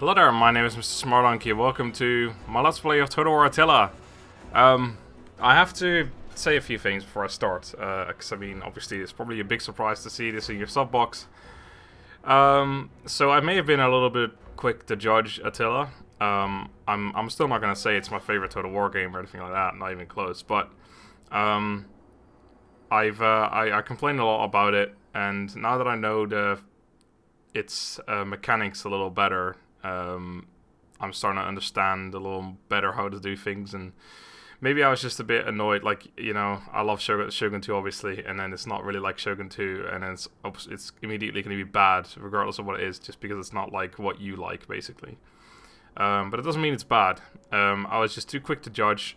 Hello there, my name is Mr. Smartdonkey. Welcome to my Let's Play of Total War Attila. I have to say a few things before I start, because I mean, obviously it's probably a big surprise to see this in your sub box. So I may have been a little bit quick to judge Attila. I'm still not going to say it's my favorite Total War game or anything like that, not even close, but I complained a lot about it, and now that I know its mechanics a little better, I'm starting to understand a little better how to do things, and maybe I was just a bit annoyed. Like, you know, I love Shogun 2 obviously, and then it's not really like Shogun 2, and then it's immediately going to be bad regardless of what it is, just because it's not like what you like, basically. But it doesn't mean it's bad. I was just too quick to judge.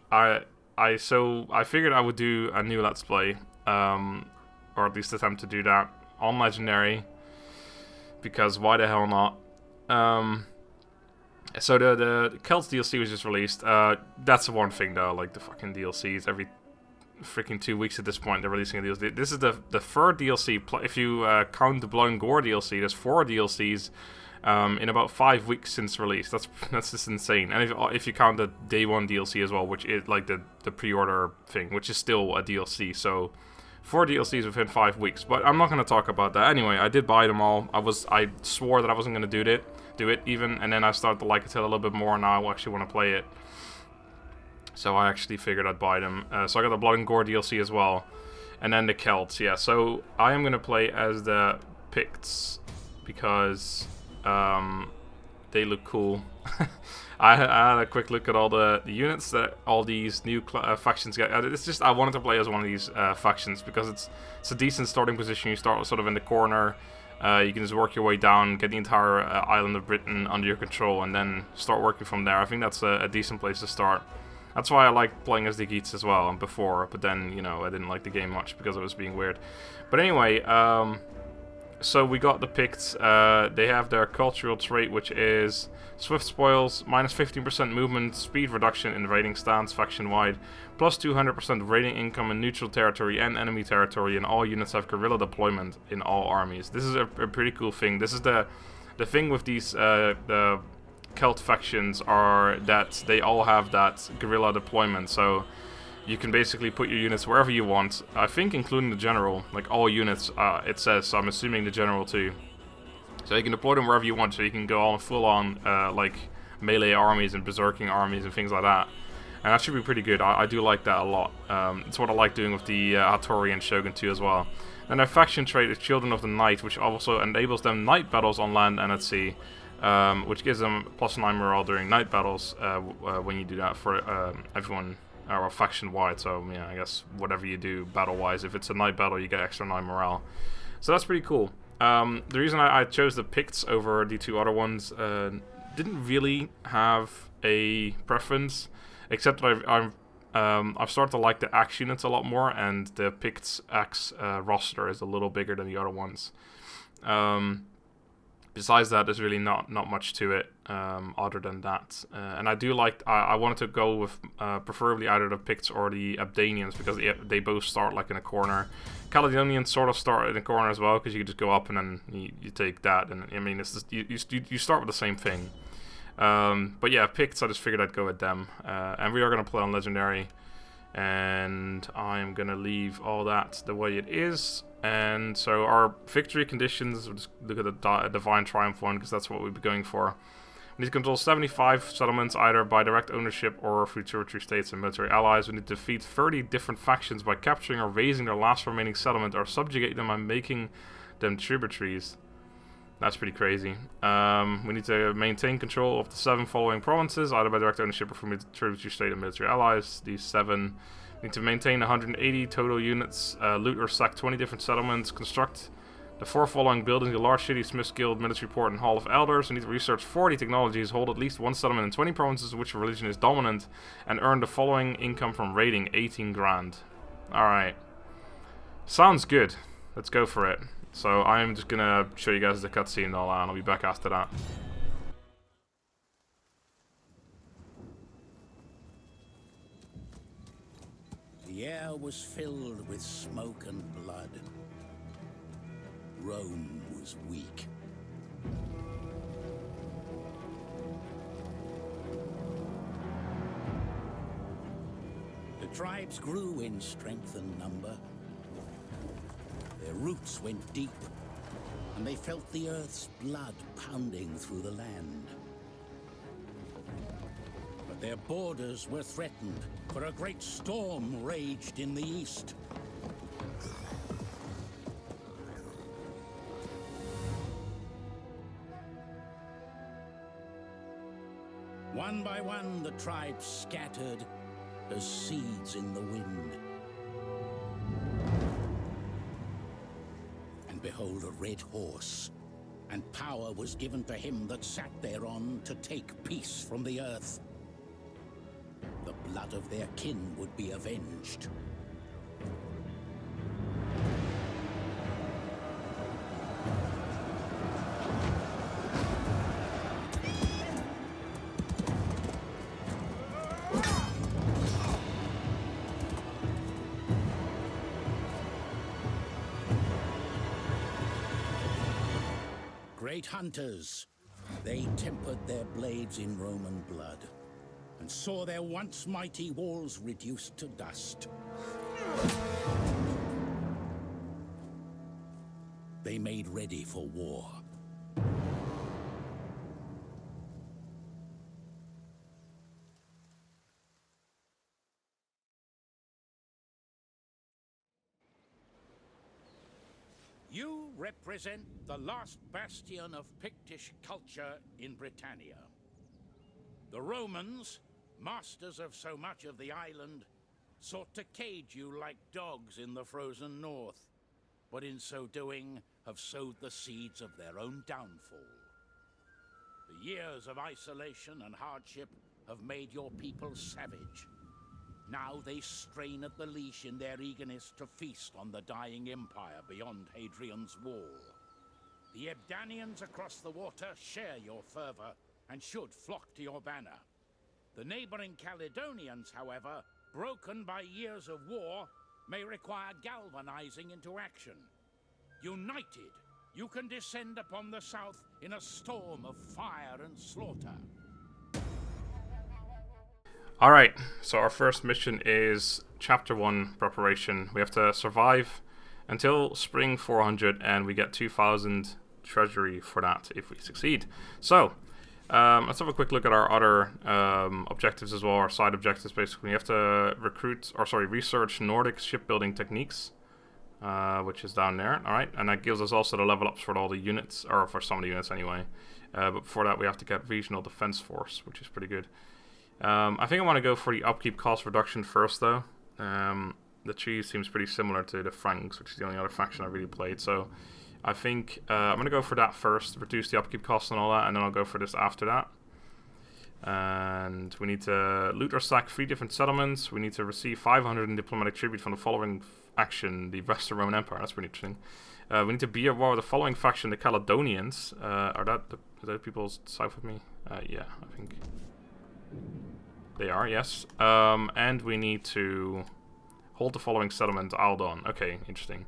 So I figured I would do a new Let's Play, or at least attempt to do that on Legendary, because why the hell not? So the Celts DLC was just released. That's the one thing though, like the fucking DLCs, every freaking 2 weeks at this point they're releasing a DLC. This is the third DLC, if you count the Blood and Gore DLC, there's 4 DLCs in about 5 weeks since release. That's just insane. And if you count the Day 1 DLC as well, which is like the pre-order thing, which is still a DLC, so 4 DLCs within 5 weeks. But I'm not going to talk about that. Anyway, I did buy them all. I swore that I wasn't going to do it even, and then I started to like it a little bit more, and now I actually want to play it. So I actually figured I'd buy them. So I got the Blood and Gore DLC as well, and then the Celts. Yeah, so I am going to play as the Picts because they look cool. I had a quick look at all the units that all these new factions get. It's just I wanted to play as one of these factions because it's a decent starting position. You start sort of in the corner. You can just work your way down, get the entire island of Britain under your control, and then start working from there. I think that's a decent place to start. That's why I like playing as the Geats as well, and before, but then, you know, I didn't like the game much because it was being weird. But anyway, so we got the Picts. They have their cultural trait, which is Swift Spoils, minus 15% movement, speed reduction in raiding stance faction-wide, plus 200% raiding income in neutral territory and enemy territory, and all units have guerrilla deployment in all armies. This is a pretty cool thing. This is the thing with these the Celt factions, are that they all have that guerrilla deployment, so you can basically put your units wherever you want, I think including the general, like all units, it says, so I'm assuming the general too. So you can deploy them wherever you want, so you can go all full-on like melee armies and berserking armies and things like that. And that should be pretty good. I do like that a lot. It's what I like doing with the Hattori and Shogun 2 as well. And their faction trait is Children of the Night, which also enables them night battles on land and at sea, which gives them +9 morale during night battles when you do that for everyone, or faction-wide. So yeah, I guess whatever you do battle-wise, if it's a night battle, you get extra 9 morale. So that's pretty cool. The reason I chose the Picts over the 2 other ones, didn't really have a preference, except that I've started to like the axe units a lot more, and the Picts axe roster is a little bigger than the other ones. Besides that, there's really not much to it other than that. And I do like, I wanted to go with preferably either the Picts or the Abdanians, because they both start like in a corner. Caledonians sort of start in a corner as well, because you can just go up and then you take that. And I mean, it's just, you start with the same thing. But yeah, Picts, I just figured I'd go with them. And we are going to play on Legendary. And I'm going to leave all that the way it is. And so our victory conditions, we'll just look at the Divine Triumph one, because that's what we'll be going for. We need to control 75 settlements, either by direct ownership or through territory states and military allies. We need to defeat 30 different factions by capturing or razing their last remaining settlement, or subjugate them by making them tributaries. That's pretty crazy. We need to maintain control of the 7 following provinces, either by direct ownership or from tributary state and military allies. These 7... Need to maintain 180 total units, loot or sack 20 different settlements, construct the 4 following buildings: a large city, Smith's Guild, military port, and Hall of Elders. We need to research 40 technologies, hold at least 1 settlement in 20 provinces in which religion is dominant, and earn the following income from raiding: 18 grand. Alright. Sounds good. Let's go for it. So I'm just gonna show you guys the cutscene and all that, and I'll be back after that. The air was filled with smoke and blood. Rome was weak. tribes grew in strength and number. Their roots went deep, and they felt the earth's blood pounding through the land. But their borders were threatened, for a great storm raged in the east. One by one, the tribes scattered as seeds in the wind. And behold, a red horse, and power was given to him that sat thereon to take peace from the earth. The blood of their kin would be avenged. Great hunters, they tempered their blades in Roman blood, and saw their once mighty walls reduced to dust. They made ready for war. You represent the last bastion of Pictish culture in Britannia. The Romans, masters of so much of the island, sought to cage you like dogs in the frozen north, but in so doing have sowed the seeds of their own downfall. The years of isolation and hardship have made your people savage. Now they strain at the leash in their eagerness to feast on the dying empire beyond Hadrian's wall. The Ebdanians across the water share your fervor and should flock to your banner. The neighboring Caledonians, however, broken by years of war, may require galvanizing into action. United, you can descend upon the south in a storm of fire and slaughter. Alright, so our first mission is Chapter 1 preparation. We have to survive until spring 400 and we get 2,000 treasury for that if we succeed. So, let's have a quick look at our other objectives as well, our side objectives basically. We have to research Nordic shipbuilding techniques, which is down there. Alright, and that gives us also the level ups for all the units, or for some of the units anyway. But before that we have to get regional defense force, which is pretty good. I think I want to go for the upkeep cost reduction first though. The cheese seems pretty similar to the Franks, which is the only other faction I really played, so I think I'm going to go for that first, reduce the upkeep costs and all that, and then I'll go for this after that. And we need to loot or sack 3 different settlements. We need to receive 500 in diplomatic tribute from the following action, the Western Roman Empire. That's pretty interesting. We need to be at war with the following faction, the Caledonians. Are the people south of me? Yeah, I think they are, yes. And we need to hold the following settlement, Eildon. Okay, interesting.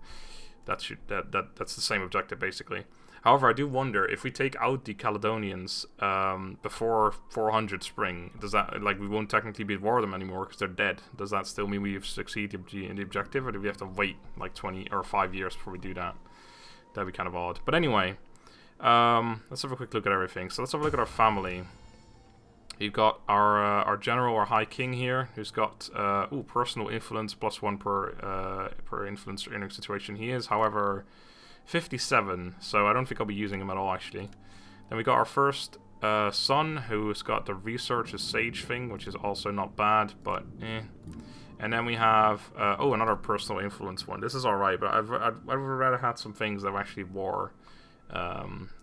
That's the same objective basically. However, I do wonder if we take out the Caledonians before 400 spring, does that, like, we won't technically be at war with them anymore because they're dead. Does that still mean we've succeeded in the objective, or do we have to wait like 20 or 5 years before we do that? That'd be kind of odd. But anyway, let's have a quick look at everything. So let's have a look at our family. You've got our general, our high king here, who's got personal influence +1 per influence in a situation. He is, however, 57, so I don't think I'll be using him at all actually. Then we got our first son, who's got the research as sage thing, which is also not bad, but eh. And then we have another personal influence one. This is all right, but I'd rather had some things that were actually war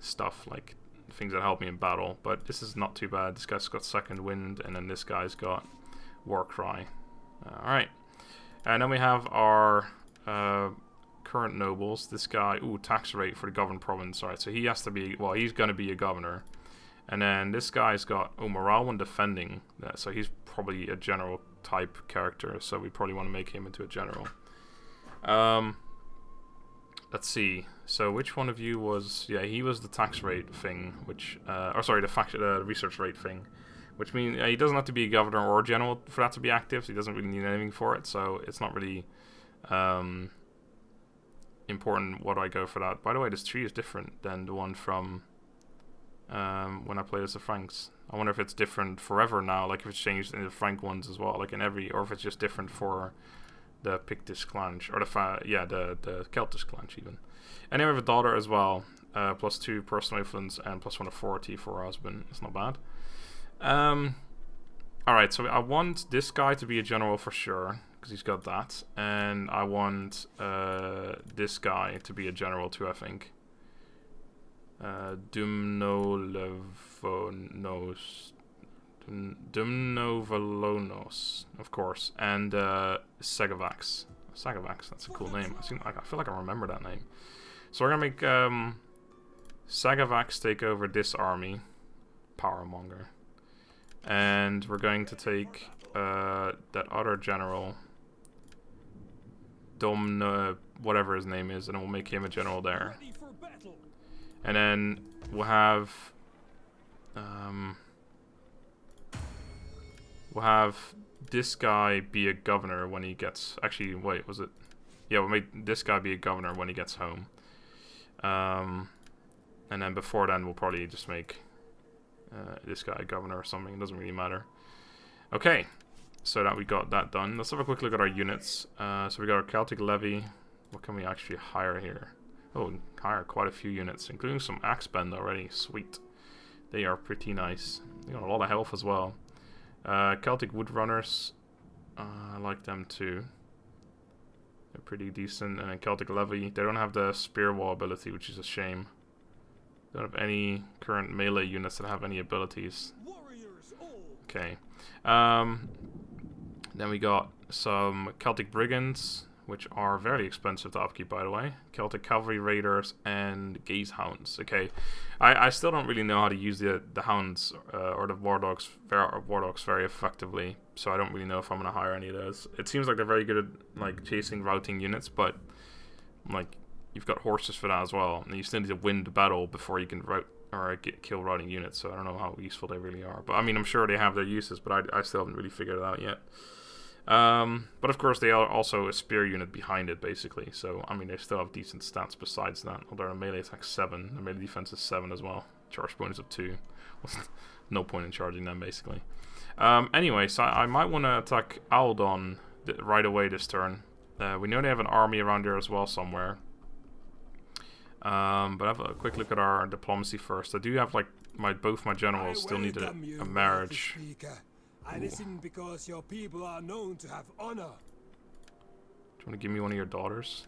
stuff, like things that help me in battle, but this is not too bad. This guy's got second wind, and then this guy's got war cry. Alright, and then we have our current nobles. This guy, tax rate for the governed province. Alright, so he has to be, well, he's going to be a governor. And then this guy's got morale when defending, so he's probably a general type character, so we probably want to make him into a general. Let's see. So which one of you was? Yeah, he was the tax rate thing, which the research rate thing, which means he doesn't have to be a governor or a general for that to be active, so he doesn't really need anything for it, so it's not really important what I go for that. By the way, this tree is different than the one from when I played as the Franks. I wonder if it's different forever now, like if it's changed in the Frank ones as well, like in every, or if it's just different for the Pictish clan, or the Celtish clan even. And then we have a daughter as well, +2 personal influence and +1 authority for her husband. It's not bad. Alright, so I want this guy to be a general for sure, because he's got that. And I want this guy to be a general too, I think. Dumnovalonos, of course. And Sagavax. Sagavax, that's a cool name. I feel like I remember that name. So we're going to make Sagavax take over this army. Powermonger. And we're going to take that other general, whatever his name is, and we'll make him a general there. And then we'll have this guy be a governor when he gets. Actually, wait, was it? Yeah, we'll make this guy be a governor when he gets home. And then before then, we'll probably just make this guy a governor or something. It doesn't really matter. Okay, so that we got that done. Let's have a quick look at our units. So we got our Celtic levy. What can we actually hire here? Oh, hire quite a few units, including some axe bend already. Sweet. They are pretty nice. They got a lot of health as well. Celtic woodrunners. I like them too. They're pretty decent. And then Celtic levy. They don't have the spear wall ability, which is a shame. They don't have any current melee units that have any abilities. Okay. Then we got some Celtic brigands, which are very expensive to upkeep, by the way. Celtic cavalry raiders and gaze hounds. Okay, I still don't really know how to use the hounds or the war dogs very effectively, so I don't really know if I'm gonna hire any of those. It seems like they're very good at like chasing routing units, but like you've got horses for that as well, and you still need to win the battle before you can route or kill routing units. So I don't know how useful they really are, but I mean I'm sure they have their uses, but I still haven't really figured it out yet. But of course they are also a spear unit behind it basically, so I mean they still have decent stats besides that, although their melee attack 7, their melee defense is 7 as well, charge bonus of 2. No point in charging them basically. Anyway, so I might want to attack Eildon right away this turn. We know they have an army around there as well somewhere, but have a quick look at our diplomacy first. I do have like both my generals still need a marriage. I listen because your people are known to have honor. Do you want to give me one of your daughters?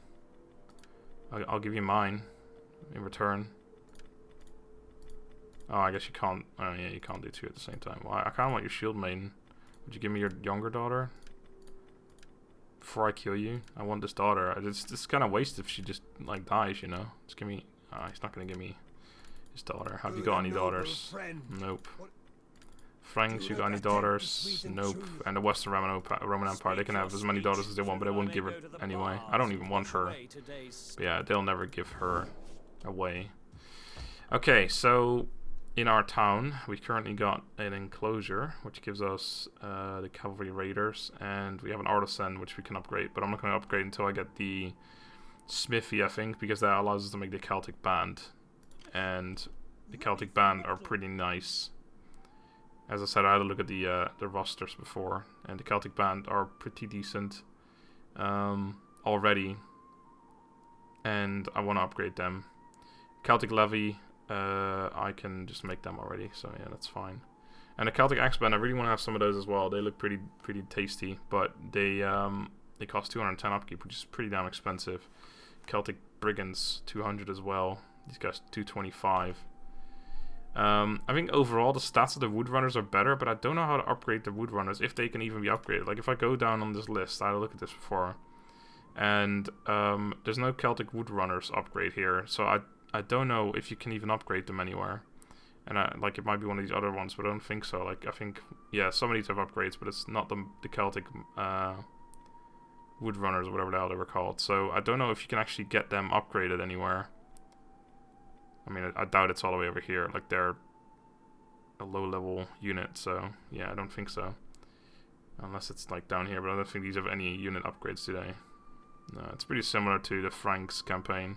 I'll give you mine in return. Oh, I guess you can't. Oh, yeah, you can't do 2 at the same time. Well, I kind of want your shield maiden. Would you give me your younger daughter? Before I kill you? I want this daughter. It's kind of waste if she just, like, dies, you know? Just give me... he's not going to give me his daughter. Have you got any daughters? Nope. Franks, you got any daughters? Nope. And the Western Roman Empire, they can have as many daughters as they want, but they won't give her anyway. I don't even want her. But yeah, they'll never give her away. Okay, so in our town, we currently got an enclosure, which gives us the cavalry raiders, and we have an artisan, which we can upgrade, but I'm not going to upgrade until I get the smithy, I think, because that allows us to make the Celtic band. And the Celtic band are pretty nice. As I said, I had a look at the rosters before, and the Celtic band are pretty decent already, and I want to upgrade them. Celtic levy, I can just make them already, so yeah, that's fine. And the Celtic axe band, I really want to have some of those as well. They look pretty tasty, but they cost 210 upkeep, which is pretty damn expensive. Celtic brigands, 200 as well. These guys 225. I think overall the stats of the woodrunners are better, but I don't know how to upgrade the woodrunners, if they can even be upgraded. Like if I go down on this list, I had a look at this before, and there's no Celtic woodrunners upgrade here, so I don't know if you can even upgrade them anywhere. And like it might be one of these other ones, but I don't think so. Like I think, yeah, some of these have upgrades, but it's not the Celtic woodrunners or whatever the hell they were called. So I don't know if you can actually get them upgraded anywhere. I mean, I doubt it's all the way over here. Like they're a low-level unit, so yeah, I don't think so. Unless it's like down here, but I don't think these have any unit upgrades today. No, it's pretty similar to the Franks campaign.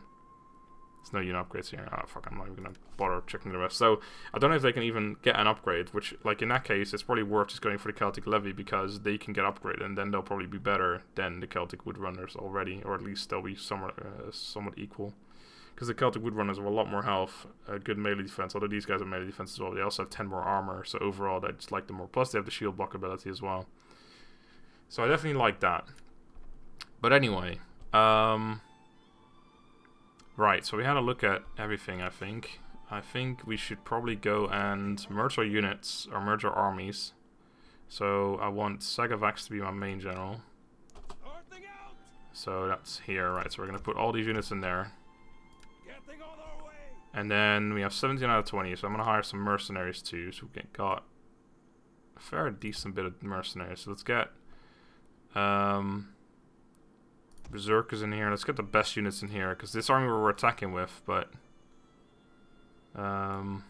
There's no unit upgrades here. Ah, fuck, I'm not even gonna bother checking the rest. So, I don't know if they can even get an upgrade, which, like, in that case, it's probably worth just going for the Celtic Levy, because they can get upgraded, and then they'll probably be better than the Celtic Woodrunners already, or at least they'll be somewhat equal. Because the Celtic Woodrunners have a lot more health, good melee defense, although these guys have melee defense as well. They also have 10 more armor, so overall, I just like them more. Plus, they have the shield block ability as well. So, I definitely like that. But anyway, right, so we had a look at everything, I think. I think we should probably go and merge our units, or merge our armies. So I want Sagavax to be my main general. So that's here, right, so we're going to put all these units in there. And then we have 17 out of 20, so I'm going to hire some mercenaries too. So we got a fair decent bit of mercenaries. So let's get Berserkers in here. Let's get the best units in here, because this army we're attacking with, but the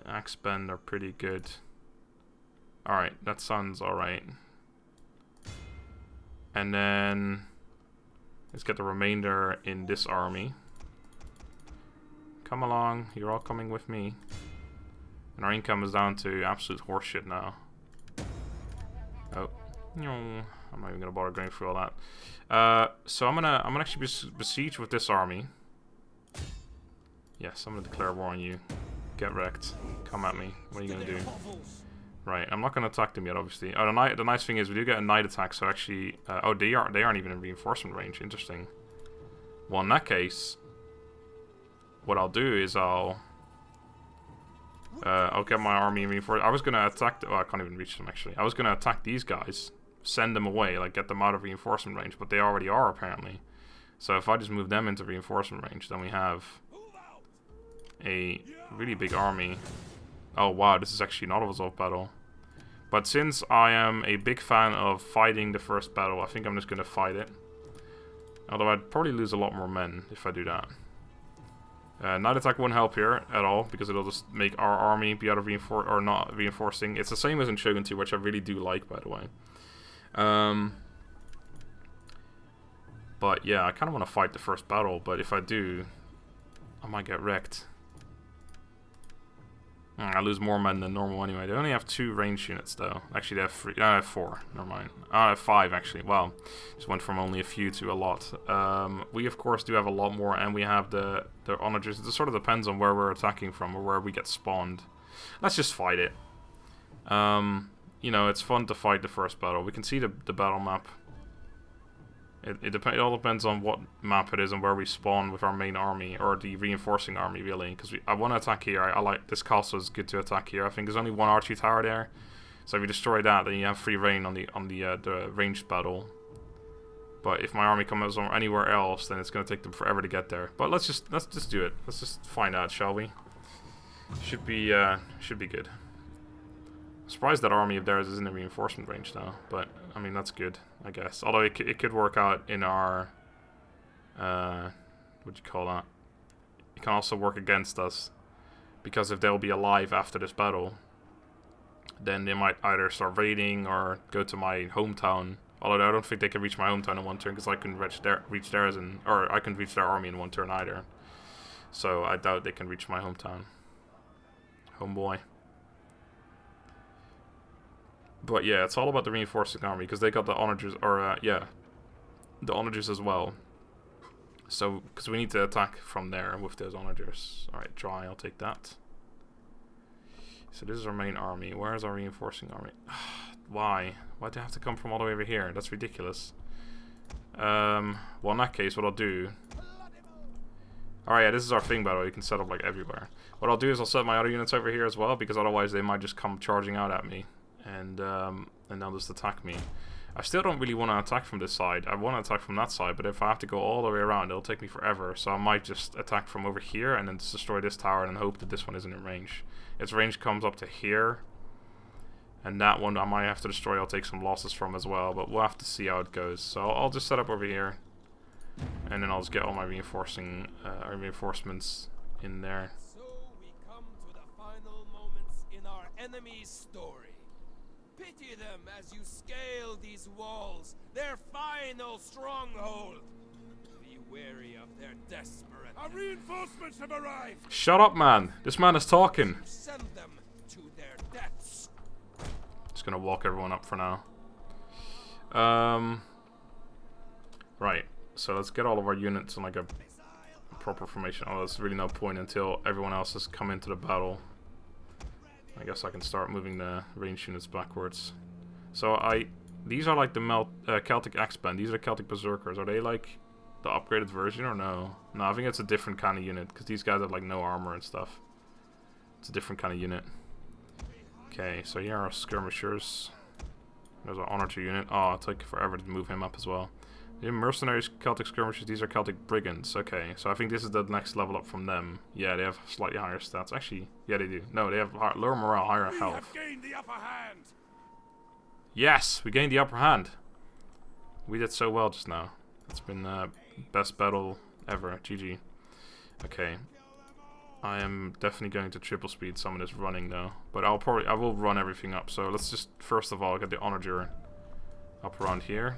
Axeband are pretty good. Alright, that sounds alright. And then let's get the remainder in this army. Come along, you're all coming with me. And our income is down to absolute horseshit now. Oh, no. I'm not even gonna bother going through all that. So I'm gonna actually besiege with this army. Yes, I'm gonna declare war on you. Get wrecked. Come at me. What are you gonna do? Right, I'm not gonna attack them yet, obviously. Oh, the nice thing is we do get a night attack, so actually, oh, they aren't even in reinforcement range. Interesting. Well, in that case, what I'll do is I'll get my army reinforced. I was gonna attack. Oh, I can't even reach them actually. I was gonna attack these guys. Send them away, like get them out of reinforcement range, but they already are apparently. So if I just move them into reinforcement range, then we have a really big army. Oh wow, this is actually not a resolved battle. But since I am a big fan of fighting the first battle, I think I'm just gonna fight it. Although I'd probably lose a lot more men if I do that. Night attack won't help here at all, because it'll just make our army be out of not reinforcing. It's the same as in Shogun 2, which I really do like, by the way. But yeah, I kind of want to fight the first battle, but if I do, I might get wrecked. I lose more men than normal anyway. They only have 2 ranged units though. Actually, they have 3. I have 4. Never mind. I have 5 actually. Wow, just went from only a few to a lot. We of course do have a lot more, and we have the onagers. It sort of depends on where we're attacking from or where we get spawned. Let's just fight it. You know, it's fun to fight the first battle. We can see the battle map. It all depends on what map it is and where we spawn with our main army, or the reinforcing army, really. Because I want to attack here. I like this castle is good to attack here. I think there's only 1 archery tower there, so if you destroy that, then you have free reign on the ranged battle. But if my army comes from anywhere else, then it's going to take them forever to get there. But let's just do it. Let's just find out, shall we? Should be good. Surprised that army of theirs is in the reinforcement range now, but I mean that's good, I guess. Although it could work out in our what'd you call that? It can also work against us, because if they'll be alive after this battle, then they might either start raiding or go to my hometown. Although I don't think they can reach my hometown in 1 turn, because I couldn't reach theirs or I couldn't reach their army in 1 turn either. So I doubt they can reach my hometown. Homeboy. But yeah, it's all about the reinforcing army, because they got the onagers, or yeah, the onagers as well. So, because we need to attack from there with those onagers. Alright, dry, I'll take that. So this is our main army. Where is our reinforcing army? Why? Why'd they have to come from all the way over here? That's ridiculous. Well, in that case, what I'll do... Alright, yeah, this is our thing, by the way. You can set up, like, everywhere. What I'll do is I'll set my other units over here as well, because otherwise they might just come charging out at me. And they'll just attack me. I still don't really want to attack from this side. I want to attack from that side, but if I have to go all the way around, it'll take me forever. So I might just attack from over here and then just destroy this tower and hope that this one isn't in range. Its range comes up to here. And that one I might have to destroy. I'll take some losses from as well, but we'll have to see how it goes. So I'll just set up over here. And then I'll just get all my reinforcements in there. So we come to the enemy's story. Pity them as you scale these walls, their final stronghold. Be wary of their desperate. Our reinforcements have arrived. Shut up, man. This man is talking. Send them to their deaths. Just gonna walk everyone up for now. Right. So let's get all of our units in like a proper formation. Oh, there's really no point until everyone else has come into the battle. I guess I can start moving the range units backwards. So these are like the Celtic X-Band. These are the Celtic Berserkers. Are they like the upgraded version or no? No, I think it's a different kind of unit because these guys have like no armor and stuff. It's a different kind of unit. Okay, so here are skirmishers. There's an honor 2 unit. Oh, it'll take forever to move him up as well. The mercenaries, Celtic skirmishers, these are Celtic brigands. Okay, so I think this is the next level up from them. Yeah, they have slightly higher stats. Actually, yeah, they do. No, they have lower morale, higher health. We have gained the upper hand. Yes, we gained the upper hand. We did so well just now. It's been best battle ever. GG. Okay. I am definitely going to triple speed some of this running though, but I will run everything up. So let's just first of all get the onager up around here.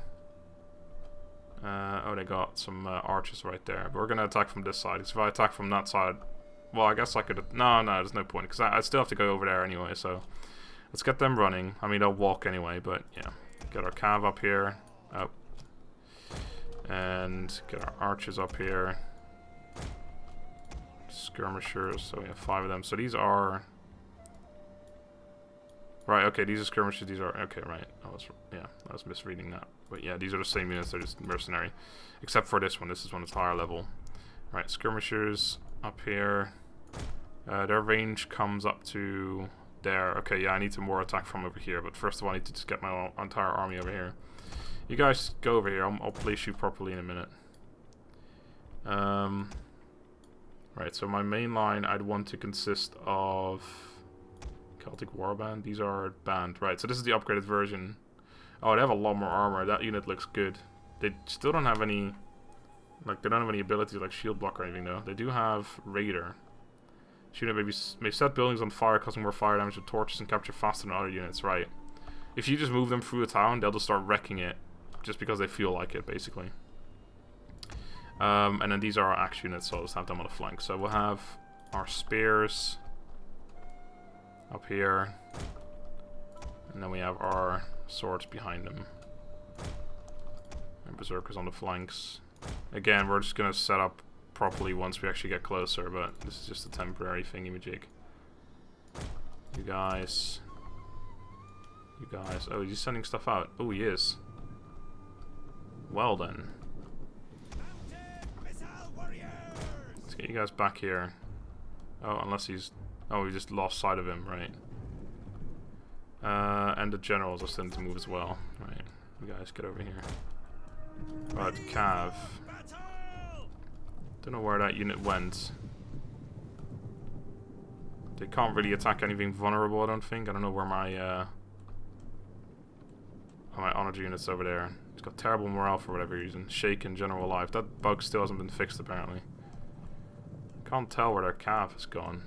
Oh, they got some archers right there. But we're gonna attack from this side. Because if I attack from that side, well, I guess I could. No, there's no point because I still have to go over there anyway. So let's get them running. I mean, they'll walk anyway, but yeah, get our cav up here, and get our archers up here. Skirmishers, so we have 5 of them. So these are right. Okay, these are skirmishers. These are okay. Right. I was misreading that. But yeah, these are the same units. They're just mercenary, except for this one. This is one that's higher level. Right, skirmishers up here. Their range comes up to there. Okay, yeah, I need some more attack from over here. But first of all, I need to just get my entire army over here. You guys go over here. I'll place you properly in a minute. Right, so my main line I'd want to consist of Celtic Warband. These are banned. Right, so this is the upgraded version. Oh, they have a lot more armor. That unit looks good. They still don't have any, like, they don't have any abilities like shield block or anything though. They do have Raider. This unit may set buildings on fire, causing more fire damage with torches and capture faster than other units. Right. If you just move them through a town, they'll just start wrecking it, just because they feel like it, basically. And then these are our axe units, so I'll just have them on the flank. So we'll have our spears up here, and then we have our swords behind them, and berserkers on the flanks. Again, we're just gonna set up properly once we actually get closer, but this is just a temporary thingy-majig. You guys. Oh, he's sending stuff out. Oh, he is. Well then. Let's get you guys back here. Oh, unless he's... Oh, we just lost sight of him, right. And the generals are starting to move as well. Right, you guys get over here. Right, Cav. Don't know where that unit went. They can't really attack anything vulnerable, I don't think. I don't know where my honor unit's over there. He's got terrible morale for whatever reason. Shaken general life. That bug still hasn't been fixed apparently. Can't tell where their Cav has gone.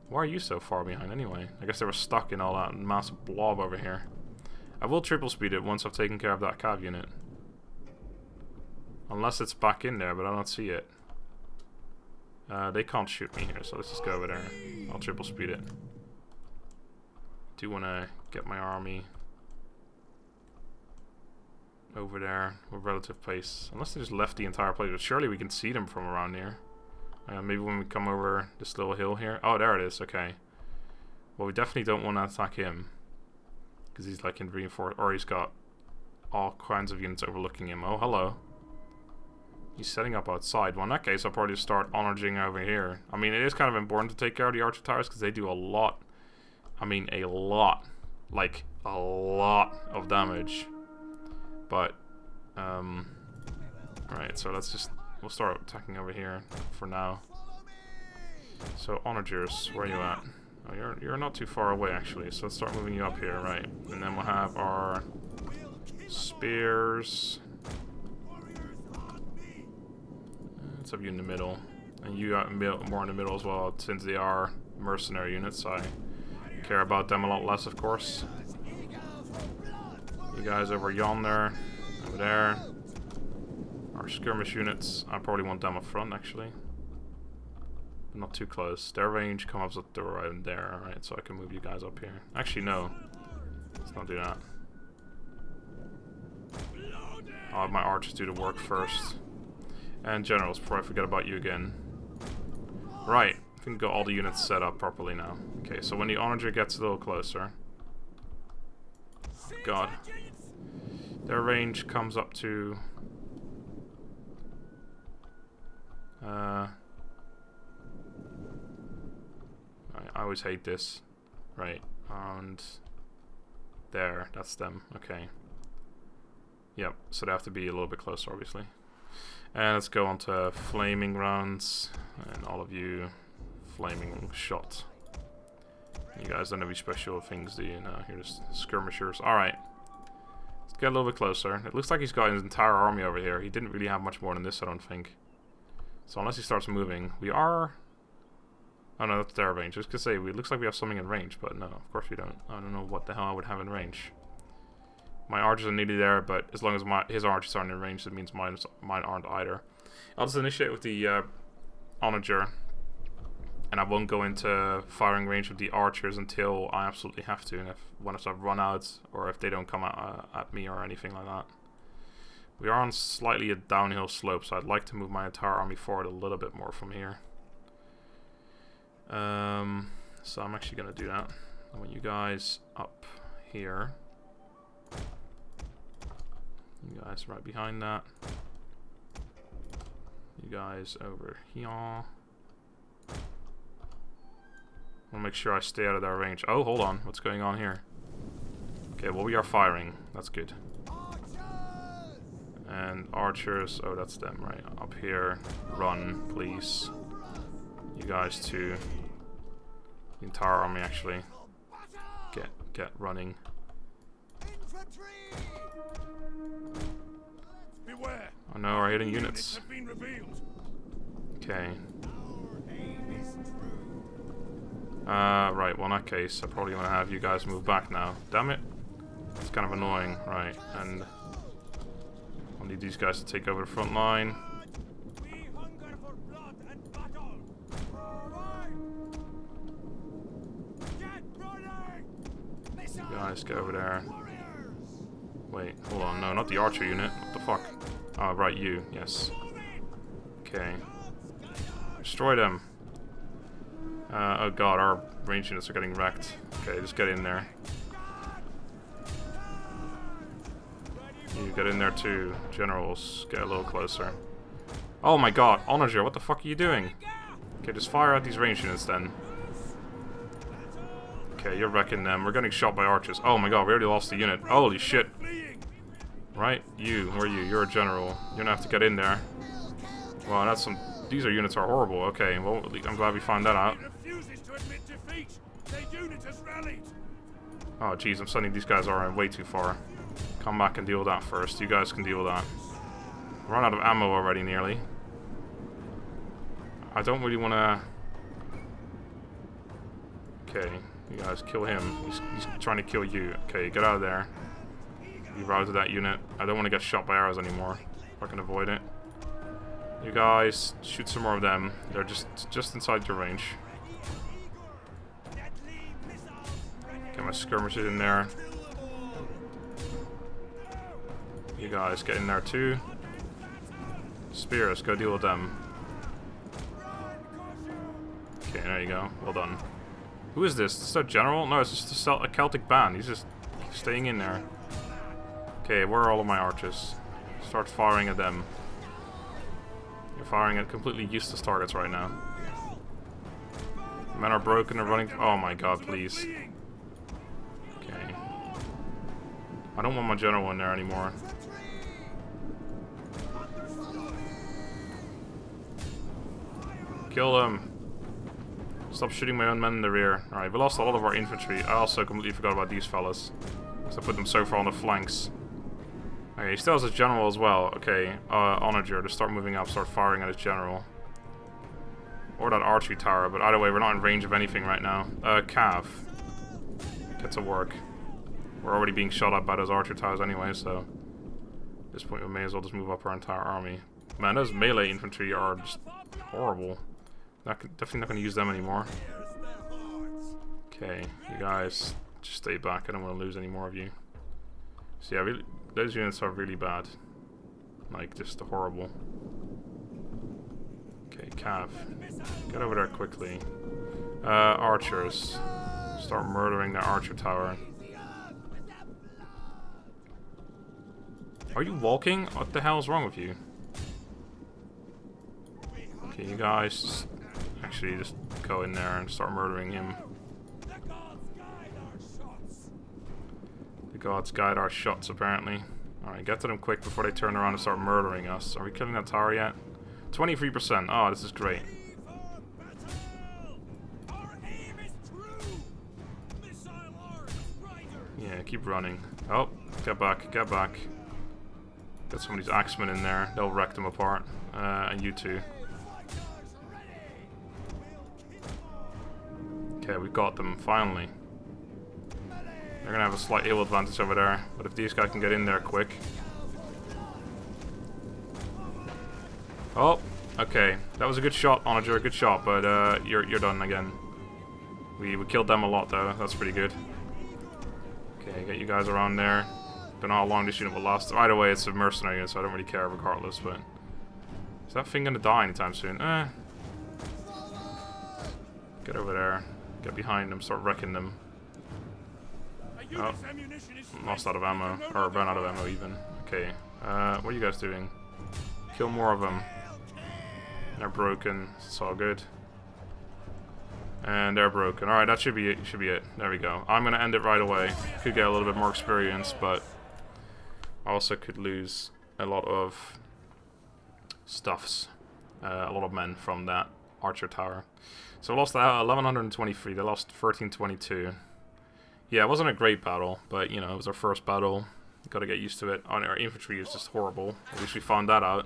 Why are you so far behind anyway? I guess they were stuck in all that massive blob over here. I will triple speed it once I've taken care of that Cav unit. Unless it's back in there, but I don't see it. They can't shoot me here, so let's just go over there. I'll triple speed it. Do want to get my army over there with relative pace. Unless they just left the entire place, but surely we can see them from around here. Maybe when we come over this little hill here. Oh, there it is. Okay. Well, we definitely don't want to attack him, because he's like in reinforced, or he's got all kinds of units overlooking him. Oh, hello. He's setting up outside. Well, in that case, I'll probably just start honoring over here. I mean, it is kind of important to take care of the archer towers, because they do a lot. I mean, a lot. Like, a lot of damage. But, alright, so let's just... We'll start attacking over here for now. So, onagers, where are you at? Oh, you're not too far away, actually. So let's start moving you up here, right? And then we'll have our spears. Let's have you in the middle. And you got more in the middle as well, since they are mercenary units. I care about them a lot less, of course. You guys over yonder, over there. Our skirmish units, I probably want them up front, actually. But not too close. Their range comes up to around there, alright, so I can move you guys up here. Actually, no. Let's not do that. I'll have my archers do the work first. And generals, before I forget about you again. Right, I think got all the units set up properly now. Okay, so when the onager gets a little closer... God. Their range comes up to... I always hate this. Right, and... There, that's them, okay. Yep, so they have to be a little bit closer, obviously. And let's go on to flaming rounds. And all of you, flaming shot. You guys don't have any special things, do you? No, you're just skirmishers. Alright. Let's get a little bit closer. It looks like he's got his entire army over here. He didn't really have much more than this, I don't think. So unless he starts moving, we are... Oh no, that's their range. I was gonna say, it looks like we have something in range, but no, of course we don't. I don't know what the hell I would have in range. My archers are nearly there, but as long as his archers aren't in range, that means mine aren't either. I'll just initiate with the onager, and I won't go into firing range with the archers until I absolutely have to, and once I've run out, or if they don't come at me or anything like that. We are on slightly a downhill slope, so I'd like to move my entire army forward a little bit more from here. So I'm actually going to do that. I want you guys up here. You guys right behind that. You guys over here. I want to make sure I stay out of their range. Oh, hold on. What's going on here? Okay, well, we are firing. That's good. And archers. Oh, that's them, right. Up here. Run, please. You guys too. The entire army, actually. Get running. Oh no, we're hitting units. Okay. Right, well in that case, I probably want to have you guys move back now. Damn it. It's kind of annoying. Right, and I'll need these guys to take over the front line. You guys go over there. Wait, hold on, no, not the archer unit. What the fuck? Oh, right, you, yes. Okay. Destroy them. Oh god, our range units are getting wrecked. Okay, just get in there. You get in there too. Generals, get a little closer. Oh my god, onager, what the fuck are you doing? Okay, just fire out these range units then. Okay, you're wrecking them. We're getting shot by archers. Oh my god, we already lost the unit. Holy shit. Right, you, who are you? You're a general. You're gonna have to get in there. Wow, that's some... These units are horrible. Okay, well, I'm glad we found that out. Oh jeez, I'm sending these guys around way too far. Come back and deal with that first. You guys can deal with that. Run out of ammo already, nearly. I don't really want to... Okay, you guys kill him. He's trying to kill you. Okay, get out of there. You routed that unit. I don't want to get shot by arrows anymore. If I can avoid it. You guys, shoot some more of them. They're just inside your range. Get my skirmishers in there. You guys get in there too. Spears, go deal with them. Okay, there you go. Well done. Who is this? Is that general? No, it's just a Celtic band. He's just staying in there. Okay, where are all of my archers? Start firing at them. You're firing at completely useless targets right now. Men are broken and running. Oh my god, please. Okay. I don't want my general in there anymore. Kill them. Stop shooting my own men in the rear. Alright, we lost a lot of our infantry. I also completely forgot about these fellas. So I put them so far on the flanks. Okay, he still has his general as well. Okay, onager, to start moving up, start firing at his general. Or that archery tower, but either way, we're not in range of anything right now. Cav. get to work. We're already being shot at by those archer towers anyway, so at this point we may as well just move up our entire army. Man, those melee infantry are just horrible. Definitely not going to use them anymore. Okay, you guys just stay back. I don't want to lose any more of you. So yeah, really, those units are really bad. Like, just horrible. Okay, Cav. Get over there quickly. Archers. Start murdering the archer tower. Are you walking? What the hell is wrong with you? Okay, you guys just actually just go in there and start murdering him. The gods guide our shots, apparently. Alright, get to them quick before they turn around and start murdering us. Are we killing that tower yet? 23%. Oh, this is great. Yeah, keep running. Oh, get back, get back. Get some of these axemen in there. They'll wreck them apart. And you too. Okay, we got them, finally. They're gonna have a slight hill advantage over there, but if these guys can get in there quick. Oh, okay. That was a good shot, Onager, good shot, but you're done again. We killed them a lot though, that's pretty good. Okay, get you guys around there. Don't know how long this unit will last. Right away, it's a mercenary unit, so I don't really care regardless, but... Is that thing gonna die anytime soon? Get over there. Get behind them, start wrecking them. Oh, lost out of ammo, or ran out of ammo even. Okay, what are you guys doing? Kill more of them. They're broken, it's all good. And they're broken. Alright, that should be it. There we go. I'm gonna end it right away. Could get a little bit more experience, but I also could lose a lot of stuffs. A lot of men from that archer tower. So I lost 1123, they lost 1322. Yeah, it wasn't a great battle, but you know, it was our first battle. Gotta get used to it. Our infantry is just horrible. At least we found that out.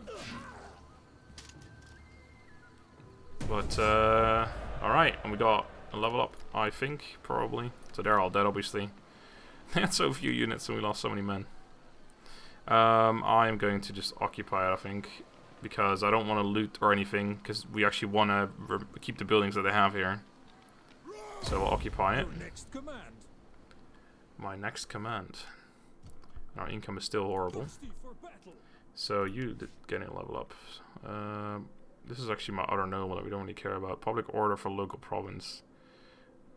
But, alright, and we got a level up, I think, probably. So they're all dead, obviously. They had so few units and we lost so many men. I am going to just occupy it, I think. Because I don't want to loot or anything, because we actually want to keep the buildings that they have here. So we'll occupy it. My next command. Our income is still horrible. So you did get a level up. This is actually my other noble that we don't really care about. Public order for local province.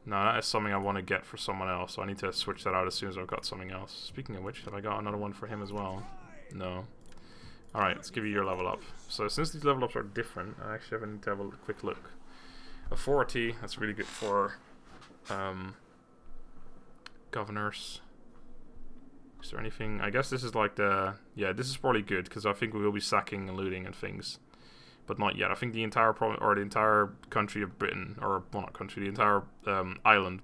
No, that is something I want to get for someone else, so I need to switch that out as soon as I've got something else. Speaking of which, have I got another one for him as well? No. Alright, let's give you your level up. So since these level ups are different, I actually need to have a quick look. Authority, that's really good for governors. Is there anything? I guess this is like the... Yeah, this is probably good, because I think we will be sacking and looting and things. But not yet. I think the entire the entire country of Britain, or well, not country, the entire island,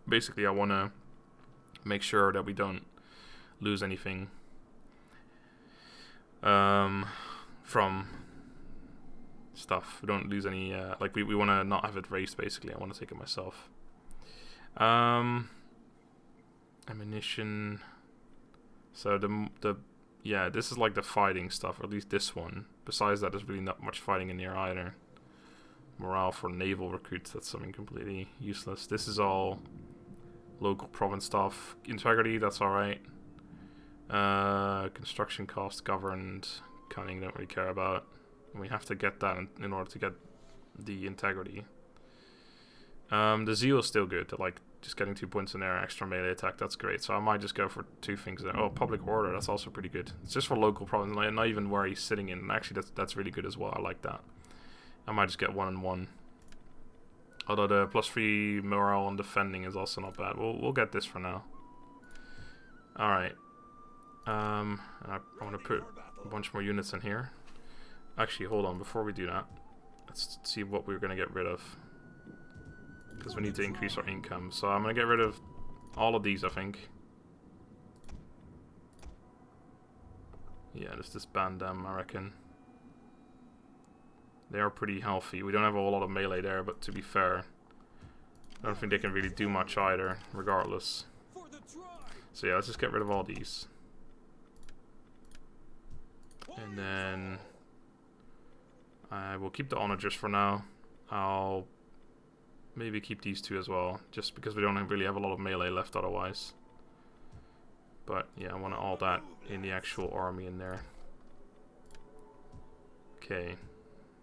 basically I want to make sure that we don't lose anything from stuff. We don't lose any, like we want to not have it raced, basically. I want to take it myself. Ammunition. So yeah, this is like the fighting stuff, or at least this one. Besides that, there's really not much fighting in here either. Morale for naval recruits, that's something completely useless. This is all local province stuff. Integrity, that's alright. Construction cost, governed, cunning, don't really care about. And we have to get that in order to get the integrity. The zeal is still good, like just getting 2 points in there, extra melee attack, that's great. So I might just go for 2 things there. Oh, public order, that's also pretty good. It's just for local province, not even where he's sitting in. And actually, that's really good as well. I like that. I might just get 1 and 1. Although the +3 morale on defending is also not bad. We'll get this for now. All right. And I want to put a bunch more units in here. Actually, hold on. Before we do that, let's see what we're gonna get rid of. Because we need to increase our income. So I'm going to get rid of all of these, I think. Yeah, let's disband them, I reckon. They are pretty healthy. We don't have a whole lot of melee there, but to be fair, I don't think they can really do much either, regardless. So yeah, let's just get rid of all these. And then I will keep the onagers for now. I'll maybe keep these two as well, just because we don't really have a lot of melee left otherwise. But yeah, I want all that in the actual army in there. Okay,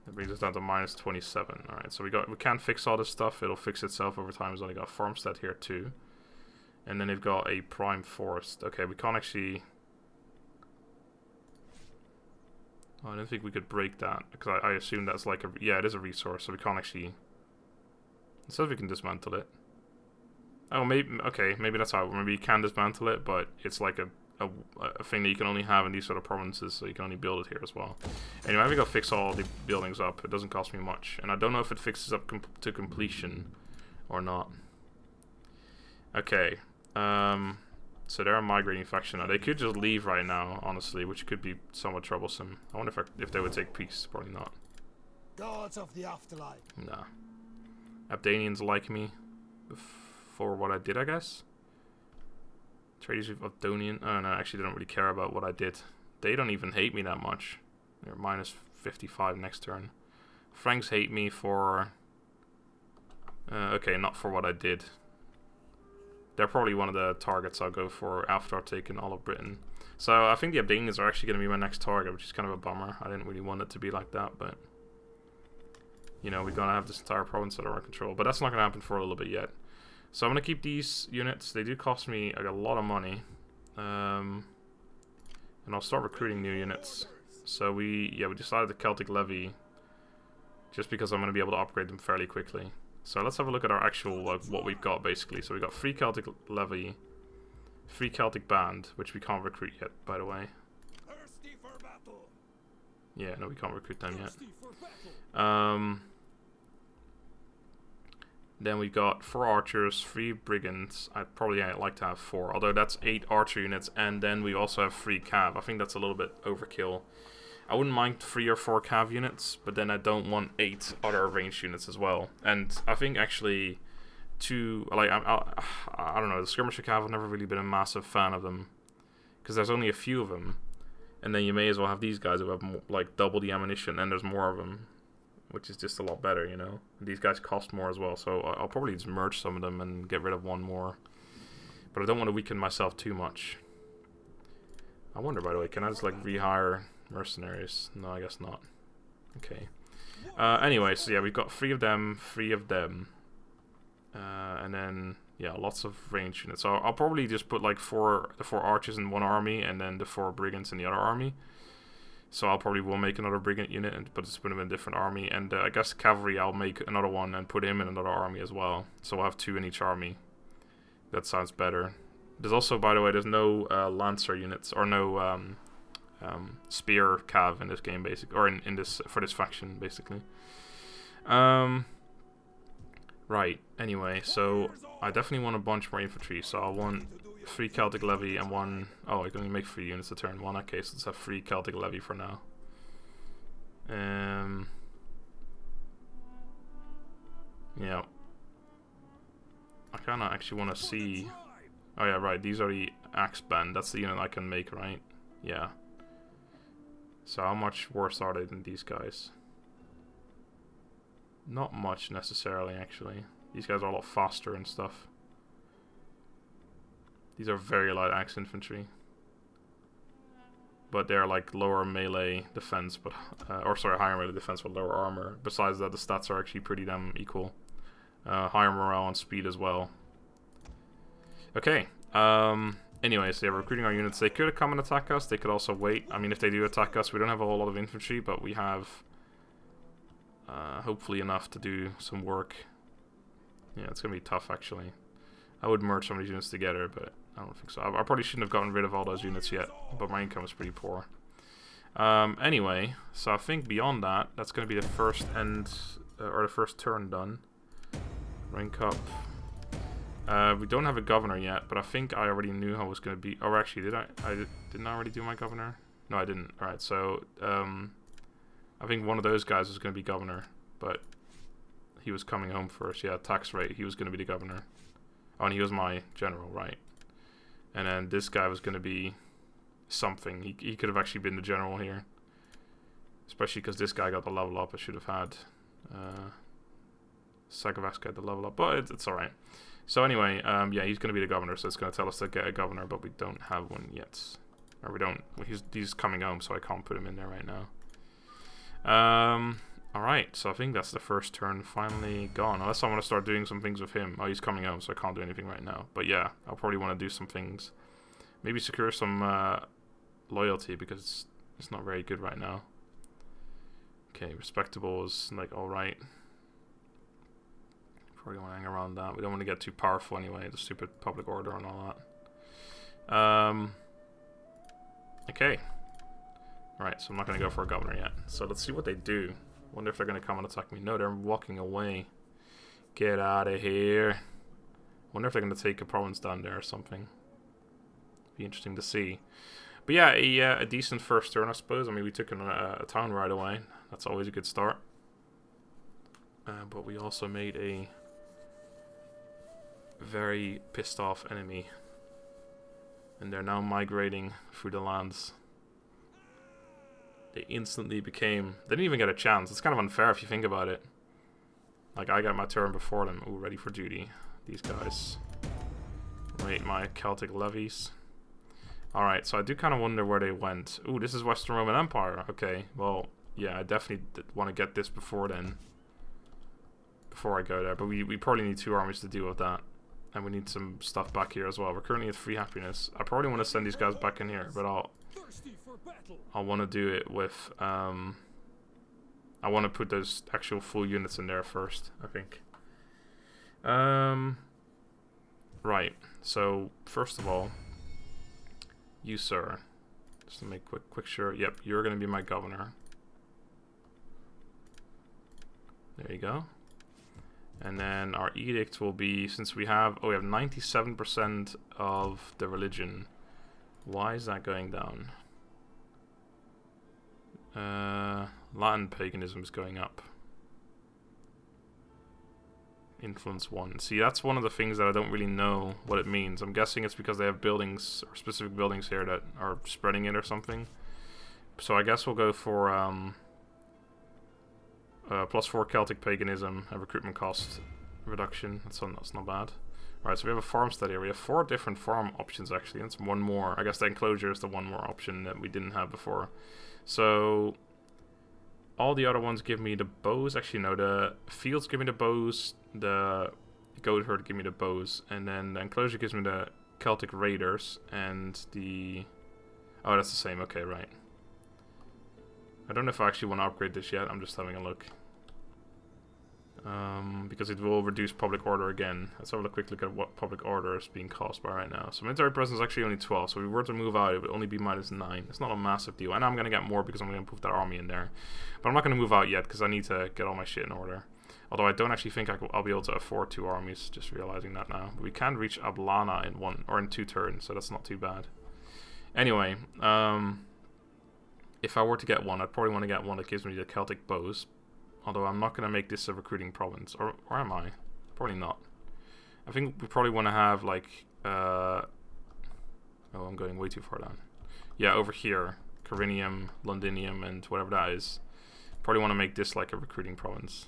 that brings us down to minus 27. All right, so we can't fix all this stuff. It'll fix itself over time. It's only got farmstead here too, and then they've got a prime forest. Okay, we can't actually. Oh, I didn't think we could break that because I assume that's like a it is a resource, so we can't actually. It says we can dismantle it. Oh, maybe maybe that's how. Maybe you can dismantle it, but it's like a thing that you can only have in these sort of provinces, so you can only build it here as well. Anyway, we gotta fix all the buildings up. It doesn't cost me much, and I don't know if it fixes up to completion or not. Okay, so they're a migrating faction now. They could just leave right now, honestly, which could be somewhat troublesome. I wonder if they would take peace. Probably not. Gods of the afterlife. Nah. Abdanians like me for what I did, I guess. Traders with Abdonian. Oh no, actually they don't really care about what I did. They don't even hate me that much. They're minus 55 next turn. Franks hate me for... okay, not for what I did. They're probably one of the targets I'll go for after I've taken all of Britain. So I think the Abdanians are actually going to be my next target, which is kind of a bummer. I didn't really want it to be like that, but... You know, we're going to have this entire province under our control. But that's not going to happen for a little bit yet. So I'm going to keep these units. They do cost me a lot of money. And I'll start recruiting new units. So we decided the Celtic Levy. Just because I'm going to be able to upgrade them fairly quickly. So let's have a look at our actual, what we've got basically. So we've got free Celtic Levy. Free Celtic Band, which we can't recruit yet, by the way. Yeah, no, we can't recruit them yet. Then we've got 4 archers, 3 brigands. I'd probably like to have 4, although that's 8 archer units, and then we also have 3 cav. I think that's a little bit overkill. I wouldn't mind 3 or 4 cav units, but then I don't want 8 other ranged units as well. And I think actually 2, like, I don't know, the skirmisher cav, I've never really been a massive fan of them, because there's only a few of them, and then you may as well have these guys who have more, like double the ammunition, and there's more of them. Which is just a lot better, you know. These guys cost more as well, so I'll probably just merge some of them and get rid of 1 more. But I don't want to weaken myself too much. I wonder, by the way, can I just like rehire mercenaries? No, I guess not. Okay. Anyway, so yeah, we've got 3 of them, 3 of them. And then, yeah, lots of range units. So I'll probably just put like the 4 archers in one army and then the 4 brigands in the other army. So I'll probably will make another brigand unit, but just put him in a different army. And I guess cavalry, I'll make another one and put him in another army as well. So we'll have 2 in each army. That sounds better. There's also, by the way, there's no lancer units or no spear cav in this game, basically, or in this for this faction, basically. Right. Anyway, so I definitely want a bunch more infantry. So I want 3 Celtic Levy and 1... Oh, I can only make 3 units a turn. Well, in that case, let's have 3 Celtic Levy for now. Yeah. I kind of actually want to see... Oh yeah, right, these are the Axe Band. That's the unit I can make, right? Yeah. So how much worse are they than these guys? Not much, necessarily, actually. These guys are a lot faster and stuff. These are very light axe infantry, but they're like lower melee defense, but or sorry, higher melee defense with lower armor. Besides that, the stats are actually pretty damn equal. Higher morale and speed as well. Okay. Anyway, so yeah, we're recruiting our units. They could come and attack us. They could also wait. I mean, if they do attack us, we don't have a whole lot of infantry, but we have hopefully enough to do some work. Yeah, it's gonna be tough actually. I would merge some of these units together, but I don't think so. I probably shouldn't have gotten rid of all those units yet, but my income is pretty poor. Anyway, so I think beyond that, that's going to be the first or the first turn done. Rank up. We don't have a governor yet, but I think I already knew how it was going to be. Oh, actually, did I? Didn't I already do my governor? No, I didn't. All right, so I think one of those guys is going to be governor, but he was coming home first. Yeah, tax rate. He was going to be the governor. Oh, and he was my general, right? And then this guy was going to be something. He could have actually been the general here. Especially because this guy got the level up. I should have had Sagovax get the level up. But it's alright. So anyway, yeah, he's going to be the governor. So it's going to tell us to get a governor. But we don't have one yet. Or we don't. He's coming home, so I can't put him in there right now. Alright, so I think that's the first turn finally gone. Unless I want to start doing some things with him. Oh, he's coming home, so I can't do anything right now. But yeah, I'll probably want to do some things. Maybe secure some loyalty, because it's not very good right now. Okay, respectable is like alright. Probably want to hang around that. We don't want to get too powerful anyway, the stupid public order and all that. Okay. Alright, so I'm not going to go for a governor yet. So let's see what they do. Wonder if they're going to come and attack me. No, they're walking away. Get out of here. Wonder if they're going to take a province down there or something. Be interesting to see. But yeah, a decent first turn, I suppose. I mean, we took a town right away. That's always a good start. But we also made a very pissed off enemy. And they're now migrating through the lands. They instantly became... They didn't even get a chance. It's kind of unfair if you think about it. Like, I got my turn before them. Ooh, ready for duty. These guys. Wait, my Celtic levies. Alright, so I do kind of wonder where they went. Ooh, this is Western Roman Empire. Okay, well, yeah, I definitely want to get this before then. Before I go there. But we probably need 2 armies to deal with that. And we need some stuff back here as well. We're currently at 3 happiness. I probably want to send these guys back in here, but I'll want to do it with, I want to put those actual full units in there first, I think. Right, so, first of all, you, sir, just to make quick sure, yep, you're going to be my governor. There you go. And then our edict will be, since we have 97% of the religion. Why is that going down? Latin paganism is going up. Influence 1. See, that's one of the things that I don't really know what it means. I'm guessing it's because they have buildings, or specific buildings here that are spreading it or something. So I guess we'll go for +4 Celtic paganism and recruitment cost reduction. That's not bad. Right, so we have a farmstead here. We have 4 different farm options actually. That's one more. I guess the enclosure is the one more option that we didn't have before. So all the other ones give me the bows. Actually, no, the fields give me the bows. The goat herd give me the bows, and then the enclosure gives me the Celtic raiders and the. Oh, that's the same. Okay, right. I don't know if I actually want to upgrade this yet. I'm just having a look. Because it will reduce public order again. Let's have a quick look at what public order is being cost by right now. So military presence is actually only 12. So if we were to move out, it would only be -9. It's not a massive deal. And I'm going to get more because I'm going to put that army in there. But I'm not going to move out yet because I need to get all my shit in order. Although I don't actually think I'll be able to afford 2 armies. Just realizing that now. But we can reach Ablana in 2 turns. So that's not too bad. Anyway, if I were to get one, I'd probably want to get one that gives me the Celtic bows. Although I'm not going to make this a recruiting province. Or am I? Probably not. I think we probably want to have like... oh, I'm going way too far down. Yeah, over here. Carinium, Londinium, and whatever that is. Probably want to make this like a recruiting province.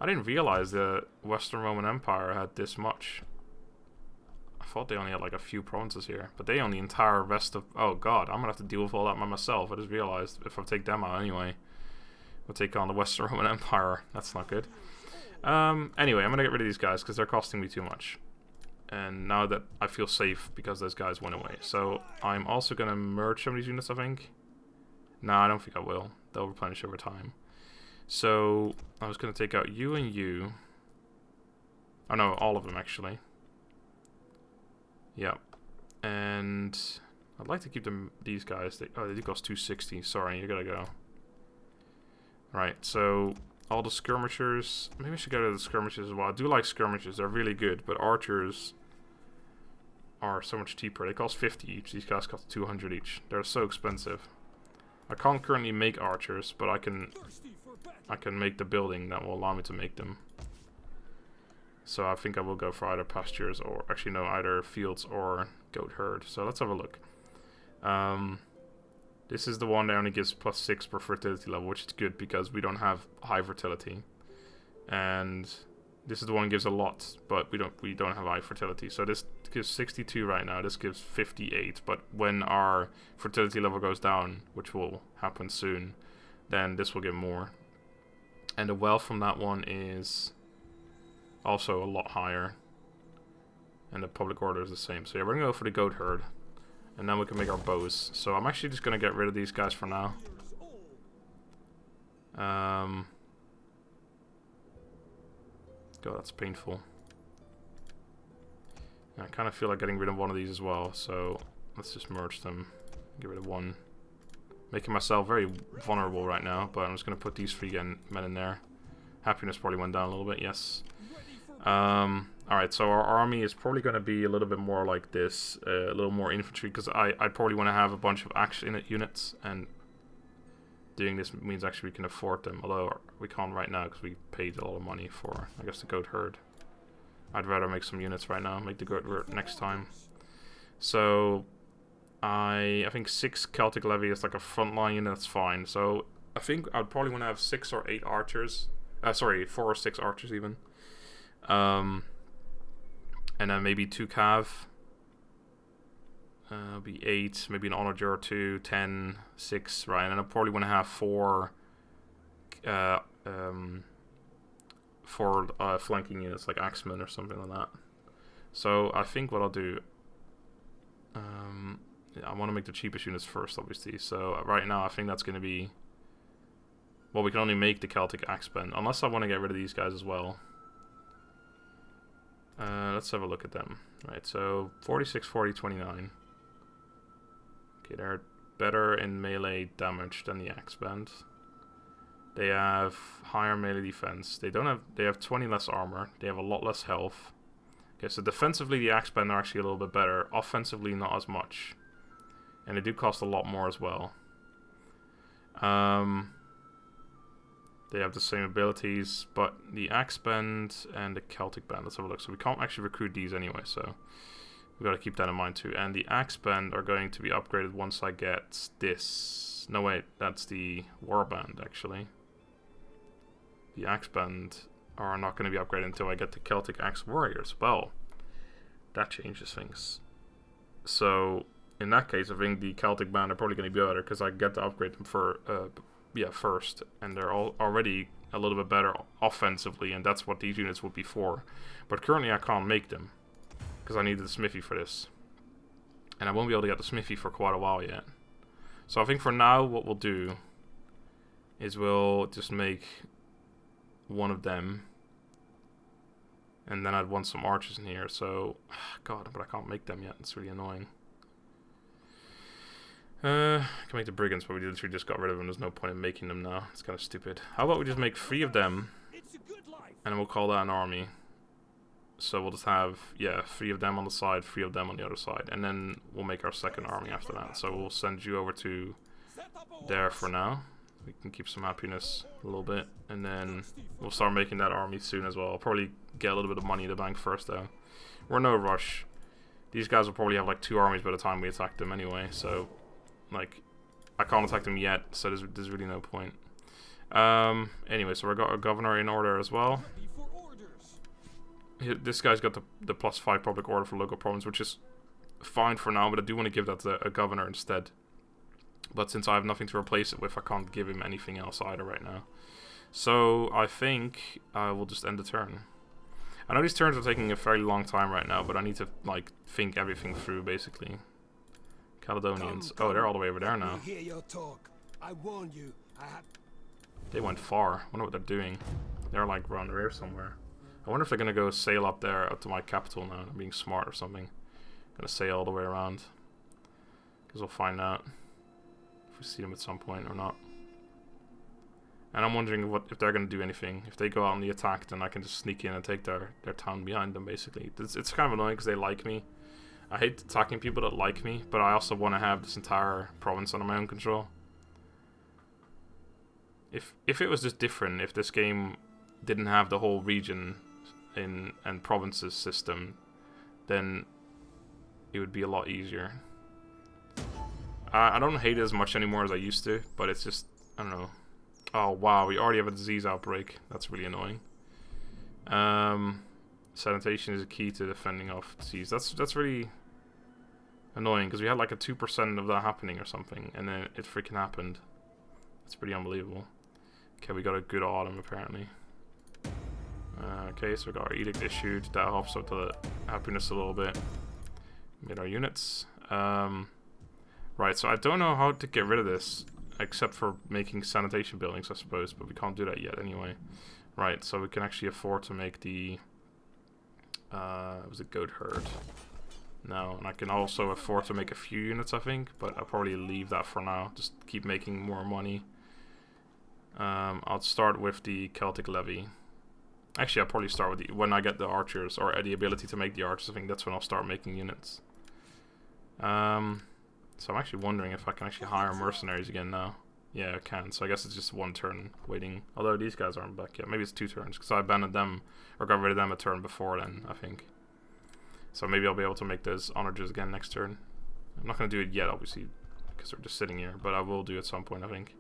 I didn't realize the Western Roman Empire had this much. I thought they only had like a few provinces here. But they own the entire rest of... Oh god, I'm going to have to deal with all that by myself. I just realized if I take them out anyway. We'll take on the Western Roman Empire. That's not good. Anyway, I'm going to get rid of these guys because they're costing me too much. And now that I feel safe because those guys went away. So I'm also going to merge some of these units, I think. No, I don't think I will. They'll replenish over time. So I was going to take out you and you. Oh no, all of them actually. Yep. And I'd like to keep them, these guys. They do cost 260. Sorry, you gotta go. Right, so all the skirmishers. Maybe I should go to the skirmishers as well. I do like skirmishers. They're really good, but archers are so much cheaper. They cost 50 each. These guys cost 200 each. They're so expensive. I can't currently make archers, but I can I can make the building that will allow me to make them. So I think I will go for either pastures or, actually no, either fields or goat herd. So let's have a look. This is the one that only gives +6 per fertility level, which is good because we don't have high fertility. And this is the one that gives a lot, but we don't have high fertility. So this gives 62 right now. This gives 58. But when our fertility level goes down, which will happen soon, then this will give more. And the wealth from that one is also a lot higher. And the public order is the same. So yeah, we're gonna go for the goat herd. And then we can make our bows. So I'm actually just gonna get rid of these guys for now. God, that's painful. I kind of feel like getting rid of one of these as well, so let's just merge them. Get rid of one. Making myself very vulnerable right now, but I'm just going to put these 3 men in there. Happiness probably went down a little bit, yes. Alright, so our army is probably going to be a little bit more like this. A little more infantry, because I probably want to have a bunch of action units, and doing this means actually we can afford them, although we can't right now because we paid a lot of money for, I guess, the goat herd. I'd rather make some units right now, make the goat herd next time. So I think 6 Celtic levy is like a frontline unit, that's fine. So I think I'd probably want to have 6 or 8 archers. Sorry, 4 or 6 archers even. And then maybe 2 cav. Be 8, maybe an onager or 2, 10, 6, right? And then I probably want to have 4 flanking units like axemen or something like that. So I think what I'll do, I want to make the cheapest units first, obviously. So right now I think that's going to be, well, we can only make the Celtic axemen unless I want to get rid of these guys as well. Let's have a look at them. Right, so 46, 40, 29. Okay, they're better in melee damage than the axeband. They have higher melee defense. They have 20 less armor. They have a lot less health. Okay, so defensively the axeband are actually a little bit better. Offensively not as much. And they do cost a lot more as well. They have the same abilities, but the axeband and the Celtic band, let's have a look. So we can't actually recruit these anyway, so we've got to keep that in mind too. And the axeband are going to be upgraded once I get this. No wait, that's the warband actually. The axeband are not going to be upgraded until I get the Celtic axe warriors. Well, that changes things. So in that case, I think the Celtic band are probably going to be better because I get to upgrade them for first, and they're all already a little bit better offensively, and that's what these units would be for. But currently I can't make them because I needed the smithy for this, and I won't be able to get the smithy for quite a while yet. So I think for now what we'll do is we'll just make one of them, and then I'd want some archers in here. So God, but I can't make them yet. It's really annoying. I can make the brigands, but we literally just got rid of them. There's no point in making them now. It's kind of stupid. How about we just make 3 of them, and we'll call that an army. So we'll just have, yeah, 3 of them on the side, 3 of them on the other side, and then we'll make our second army after that. So we'll send you over to there for now. We can keep some happiness a little bit, and then we'll start making that army soon as well. I'll probably get a little bit of money in the bank first though. We're in no rush. These guys will probably have like 2 armies by the time we attack them anyway, so like I can't attack them yet, so there's really no point. Anyway, so we got our governor in order as well. This guy's got the +5 public order for local province, which is fine for now, but I do want to give that to a governor instead. But since I have nothing to replace it with, I can't give him anything else either right now. So I think I will just end the turn. I know these turns are taking a fairly long time right now, but I need to like think everything through basically. Caledonians. Oh, they're all the way over there now. Hear your talk. I warn you. They went far. I wonder what they're doing. They're like around the rear somewhere. I wonder if they're gonna go sail up there up to my capital now. I'm being smart or something. Gonna sail all the way around. Because we'll find out if we see them at some point or not. And I'm wondering if they're gonna do anything. If they go out on the attack, then I can just sneak in and take their town behind them. Basically, it's kind of annoying because they like me. I hate attacking people that like me, but I also want to have this entire province under my own control. If it was just different, if this game didn't have the whole region and provinces system, then it would be a lot easier. I don't hate it as much anymore as I used to, but it's just, I don't know. Oh wow, we already have a disease outbreak. That's really annoying. Sanitation is a key to defending off disease. That's really annoying, because we had like a 2% of that happening or something, and then it freaking happened. It's pretty unbelievable. Okay, we got a good autumn apparently. Okay, so we got our edict issued. That helps with the happiness a little bit. Made our units. Right, so I don't know how to get rid of this, except for making sanitation buildings, I suppose, but we can't do that yet anyway. Right, so we can actually afford to make the... was it goat herd? No, and I can also afford to make a few units, I think, but I'll probably leave that for now. Just keep making more money. I'll start with the Celtic levy. Actually, I'll probably start with the... when I get the archers, or the ability to make the archers, I think that's when I'll start making units. So I'm actually wondering if I can actually hire mercenaries again now. Yeah, I can. So I guess it's just one turn waiting. Although these guys aren't back yet. Maybe it's 2 turns, because I abandoned them, or got rid of them a turn before then, I think. So maybe I'll be able to make those onagers again next turn. I'm not going to do it yet, obviously, because they're just sitting here. But I will do at some point, I think.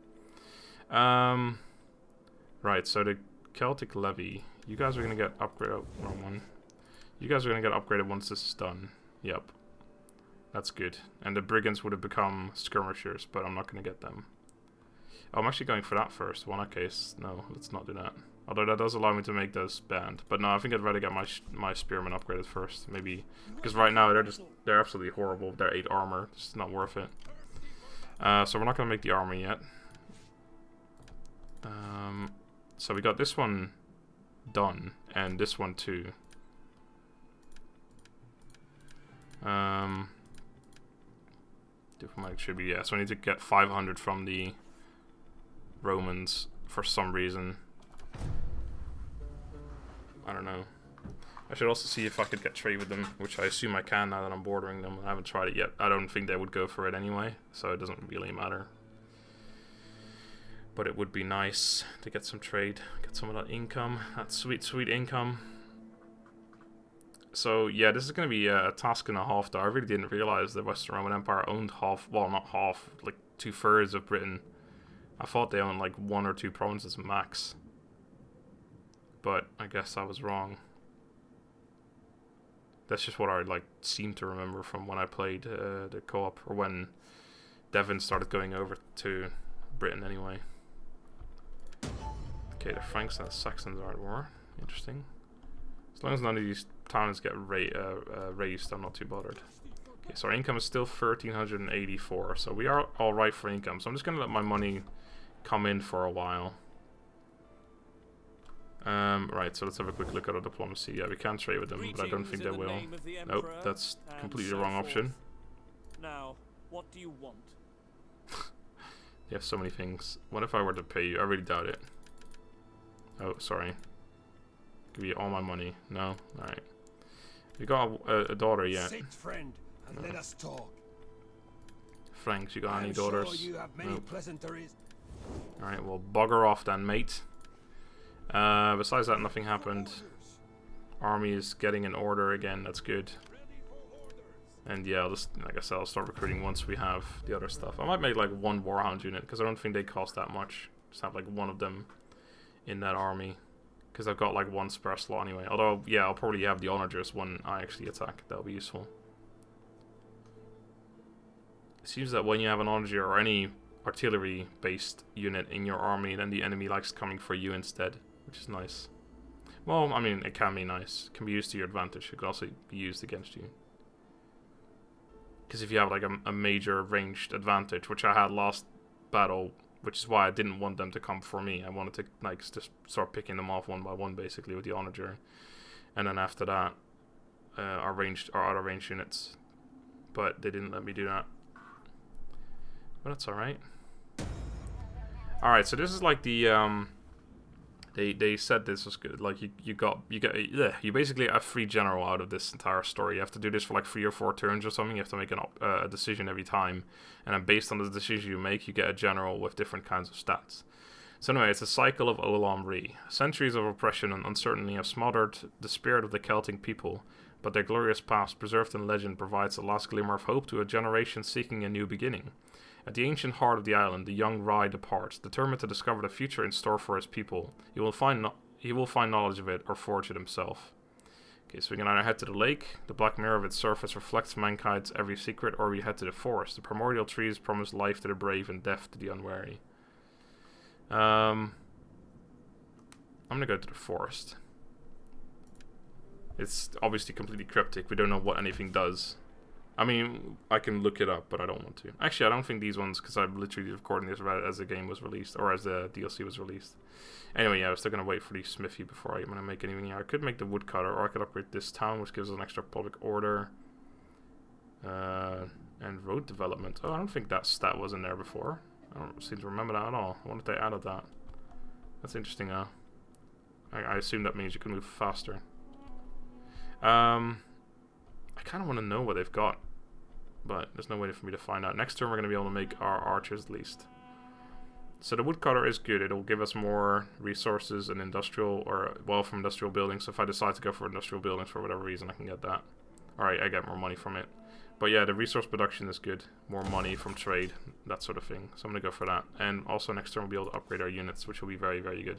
Right, so the Celtic levy. You guys are going to get upgraded. Oh, wrong one. You guys are going to get upgraded once this is done. Yep. That's good. And the brigands would have become skirmishers, but I'm not going to get them. Oh, I'm actually going for that first. Well, in that case, no, let's not do that. Although that does allow me to make those band. But no, I think I'd rather get my spearmen upgraded first. Maybe, because right now they're absolutely horrible. They're 8 armor. It's not worth it. So we're not going to make the army yet. So we got this one done, and this one too. Should be, yeah, so I need to get 500 from the Romans for some reason. I don't know. I should also see if I could get trade with them, which I assume I can now that I'm bordering them. I haven't tried it yet. I don't think they would go for it anyway, so it doesn't really matter. But it would be nice to get some trade, get some of that income, that sweet, sweet income. So yeah, this is going to be a task and a half though. I really didn't realize the Western Roman Empire owned half, well not half, like 2/3 of Britain. I thought they owned like 1 or 2 provinces max. But I guess I was wrong. That's just what I like seem to remember from when I played the co-op, or when Devon started going over to Britain anyway. Okay, the Franks and the Saxons are at war. Interesting. As long as none of these towns get raised, I'm not too bothered. Okay, so our income is still 1,384, so we are alright for income. So I'm just going to let my money come in for a while. Right, so let's have a quick look at our diplomacy. Yeah, we can trade with them, but I don't think they will. Nope, that's completely the wrong option. Now, what do you want? You have so many things. What if I were to pay you? I really doubt it. Oh, sorry. Give you all my money. No? Alright. You got a daughter yet? Sit, friend, and let us talk. Franks, you got any daughters? Sure you have many pleasantries. Alright, well, bugger off then, mate. Besides that, nothing happened. Army is getting in order again, that's good. And yeah, I'll just, like I said, I'll start recruiting once we have the other stuff. I might make like 1 Warhound unit, because I don't think they cost that much. Just have like 1 of them in that army. Because I've got like 1 spare slot anyway. Although, yeah, I'll probably have the onagers when I actually attack. That'll be useful. It seems that when you have an onager or any artillery-based unit in your army, then the enemy likes coming for you instead, which is nice. Well, I mean, it can be nice. It can be used to your advantage. It can also be used against you. Because if you have like a major ranged advantage, which I had last battle, which is why I didn't want them to come for me. I wanted to like just start picking them off 1 by 1 basically with the onager, and then after that, our other ranged units. But they didn't let me do that. But that's all right. All right, so this is like the They said this was good. Like you basically get a free general out of this entire story. You have to do this for like 3 or 4 turns or something. You have to make a decision every time, and then based on the decision you make, you get a general with different kinds of stats. So anyway, it's a cycle of Olam Re. Centuries of oppression and uncertainty have smothered the spirit of the Celtic people, but their glorious past, preserved in legend, provides the last glimmer of hope to a generation seeking a new beginning. At the ancient heart of the island, the young Rai departs, determined to discover the future in store for his people. He will find knowledge of it or forge it himself. Okay, so we can either head to the lake, the black mirror of its surface reflects mankind's every secret, or we head to the forest. The primordial trees promise life to the brave and death to the unwary. I'm gonna go to the forest. It's obviously completely cryptic. We don't know what anything does. I mean, I can look it up, but I don't want to. Actually, I don't think these ones, because I'm literally recording this right as the game was released, or as the DLC was released. Anyway, yeah, I was still going to wait for the smithy before I'm going to make anything here. I could make the woodcutter, or I could upgrade this town, which gives us an extra public order. And road development. Oh, I don't think that stat was in there before. I don't seem to remember that at all. I wonder if they added that. That's interesting, I assume that means you can move faster. I kind of want to know what they've got, but there's no way for me to find out. Next turn we're going to be able to make our archers at least. So the woodcutter is good. It'll give us more resources and industrial, or well, from industrial buildings. So if I decide to go for industrial buildings for whatever reason, I can get that. Alright, I get more money from it. But yeah, the resource production is good. More money from trade, that sort of thing. So I'm going to go for that. And also next turn we'll be able to upgrade our units, which will be very, very good.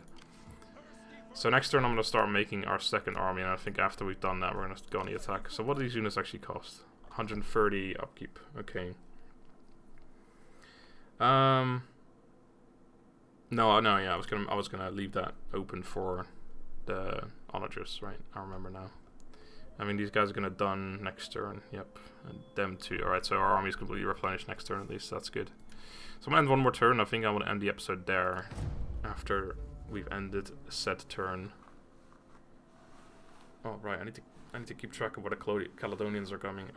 So next turn I'm going to start making our second army, and I think after we've done that we're going to go on the attack. So what do these units actually cost? 130 upkeep. Okay. No, yeah, I was gonna leave that open for the onagers, right? I remember now. I mean, these guys are gonna done next turn. Yep, and them too. All right, so our army is completely replenished next turn at least. So that's good. So I'm gonna end one more turn. I think I want to end the episode there after we've ended said turn. Oh right, I need to keep track of what the Caledonians are going,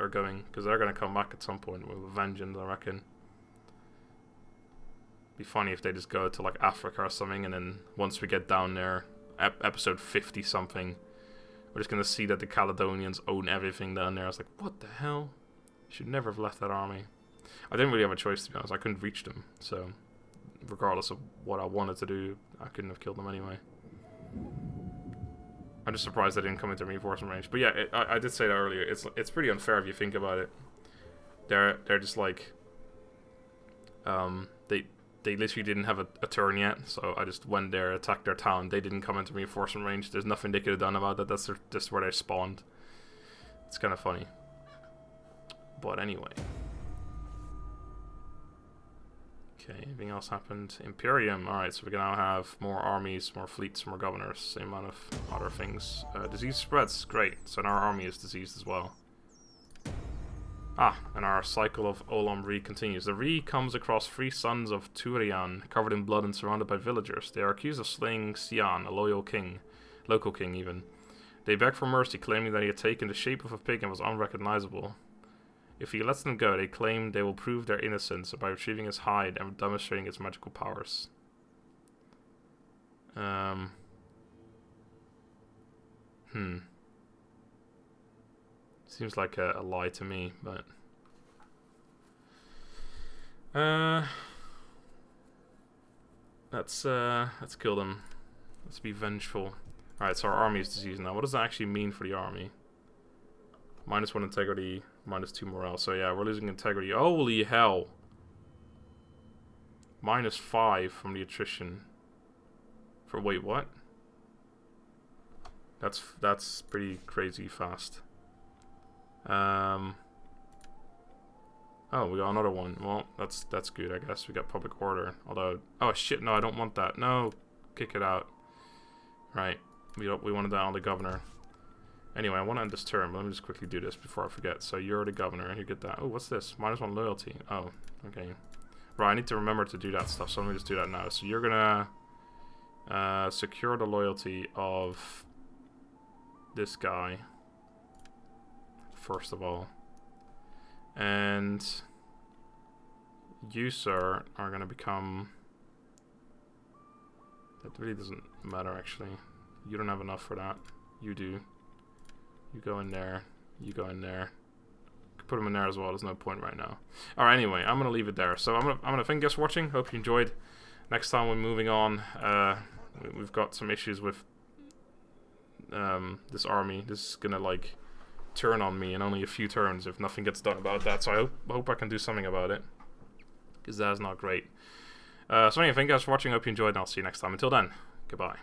because they're gonna come back at some point with a vengeance, I reckon. Be funny if they just go to like Africa or something, and then once we get down there, episode 50 something, we're just gonna see that the Caledonians own everything down there. I was like, what the hell? Should never have left that army. I didn't really have a choice, to be honest. I couldn't reach them, so regardless of what I wanted to do, I couldn't have killed them anyway. I'm just surprised they didn't come into reinforcement range. But yeah, I did say that earlier. It's pretty unfair if you think about it. They're just like they literally didn't have a turn yet, so I just went there, attacked their town. They didn't come into reinforcement range. There's nothing they could have done about that. That's just where they spawned. It's kind of funny. But anyway. Okay, anything else happened? Imperium. Alright, so we can now have more armies, more fleets, more governors. Same amount of other things. Disease spreads. Great. So now our army is diseased as well. Ah, and our cycle of Olam Re continues. The Re comes across 3 sons of Turian, covered in blood and surrounded by villagers. They are accused of slaying Sian, a loyal king. Local king, even. They beg for mercy, claiming that he had taken the shape of a pig and was unrecognizable. If he lets them go, they claim they will prove their innocence by retrieving his hide and demonstrating its magical powers. Seems like a lie to me, but let's kill them. Let's be vengeful. Alright, so our army is diseased now. What does that actually mean for the army? -1 integrity, -2 morale. So yeah, we're losing integrity. Holy hell! -5 from the attrition. For wait, what? That's pretty crazy fast. Oh, we got another one. Well, that's good, I guess. We got public order. Although, oh shit, no, I don't want that. No, kick it out. Right, we wanted that on the governor. Anyway, I want to end this turn, but let me just quickly do this before I forget. So you're the governor, and you get that. Oh, what's this? -1 loyalty. Oh, okay. Right, I need to remember to do that stuff, so let me just do that now. So you're gonna secure the loyalty of this guy, first of all. And you, sir, are gonna become... That really doesn't matter, actually. You don't have enough for that. You do. You go in there. You go in there. Put them in there as well. There's no point right now. Alright, anyway, I'm gonna leave it there. So I'm gonna thank you guys for watching. Hope you enjoyed. next time we're moving on, we've got some issues with this army. This is gonna like turn on me in only a few turns if nothing gets done about that. So I hope I can do something about it, because that's not great. So anyway, thank you guys for watching. I hope you enjoyed, and I'll see you next time. Until then, goodbye.